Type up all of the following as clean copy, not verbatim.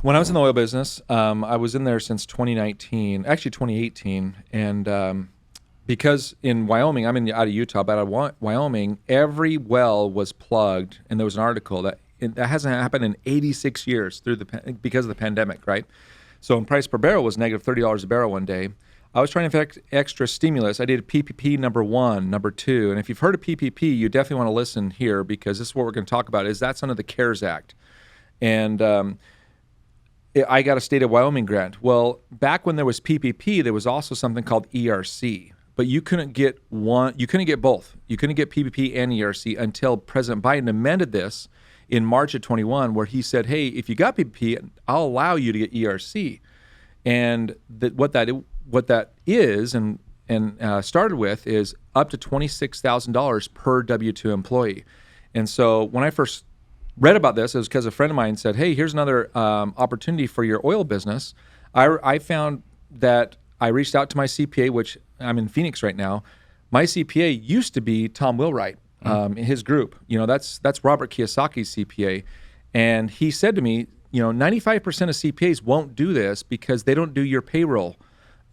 When I was in the oil business, I was in there since 2019, actually 2018, and because in Wyoming, I'm out of Utah, but out of Wyoming, every well was plugged, and there was an article that hasn't happened in 86 years because of the pandemic, right? So price per barrel was negative $30 a barrel one day. I was trying to affect extra stimulus. I did PPP number 1, number 2, and if you've heard of PPP, you definitely want to listen here because this is what we're going to talk about. That's under the CARES Act, and I got a state of Wyoming grant. Well, back when there was PPP, there was also something called ERC, but you couldn't get one. You couldn't get both. You couldn't get PPP and ERC until President Biden amended this in March of 21, where he said, "Hey, if you got PPP, I'll allow you to get ERC." And what that is and started with is up to $26,000 per W-2 employee. And so when I first read about this, it was because a friend of mine said, "Hey, here's another opportunity for your oil business." I found that I reached out to my CPA, which I'm in Phoenix right now. My CPA used to be Tom Wheelwright in his group. That's Robert Kiyosaki's CPA. And he said to me, 95% of CPAs won't do this because they don't do your payroll.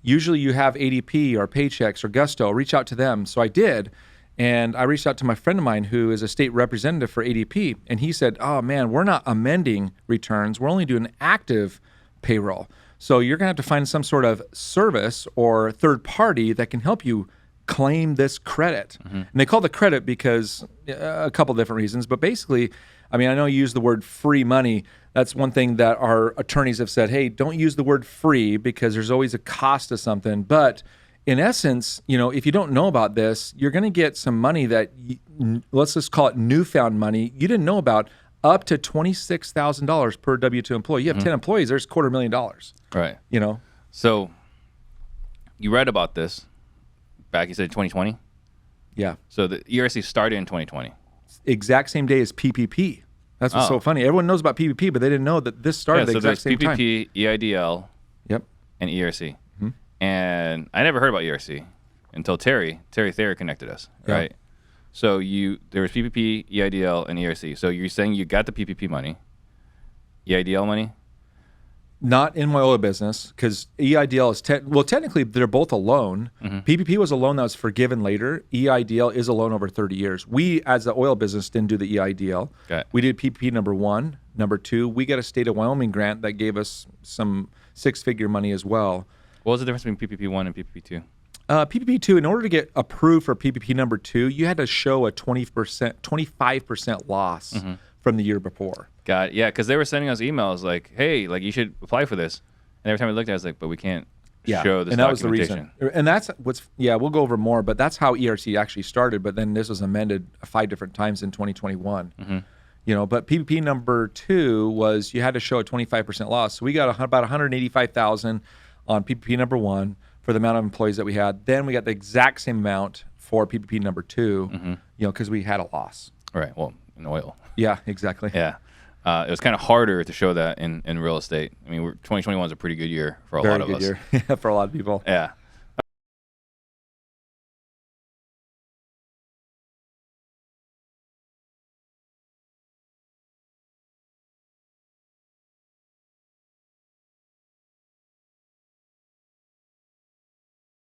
Usually you have ADP or Paychex or Gusto. Reach out to them. So I did. And I reached out to my friend of mine who is a state representative for ADP. And he said, "Oh, man, we're not amending returns. We're only doing active payroll. So you're going to have to find some sort of service or third party that can help you claim this credit." And they call it credit because a couple different reasons. But basically, I know you use the word free money. That's one thing that our attorneys have said, hey, don't use the word free because there's always a cost to something. But in essence, if you don't know about this, you're going to get some money that, let's just call it newfound money, you didn't know about, up to $26,000 per W-2 employee. You have 10 employees, there's $250,000. Right. So you read about this back, you said 2020? Yeah. So the ERC started in 2020. Exact same day as PPP. That's what's so funny. Everyone knows about PPP, but they didn't know that this started the exact same time. PPP, EIDL, yep, and ERC. And I never heard about ERC until Terry Thayer connected us, right? So there was PPP, EIDL, and ERC. So you're saying you got the PPP money, EIDL money? Not in my oil business because EIDL is technically they're both a loan. PPP was a loan that was forgiven later. EIDL is a loan over 30 years. We, as the oil business, didn't do the EIDL. Okay. We did PPP number 1, number 2. We got a state of Wyoming grant that gave us some 6-figure money as well. What was the difference between PPP 1 and PPP 2? PPP 2, in order to get approved for PPP number 2, you had to show a 25% loss from the year before. Got it. Yeah, because they were sending us emails like, hey, you should apply for this. And every time we looked at it, I was like, but we can't show this documentation. And that was the reason. And that's we'll go over more, but that's how ERC actually started. But then this was amended 5 different times in 2021. But PPP number 2 was you had to show a 25% loss. So we got about $185,000 on PPP number 1 for the amount of employees that we had. Then we got the exact same amount for PPP number 2, because we had a loss. Right. Well, in oil. Yeah, exactly. Yeah. It was kind of harder to show that in real estate. 2021 is a pretty good year for a lot of us. Very good year for a lot of people. Yeah.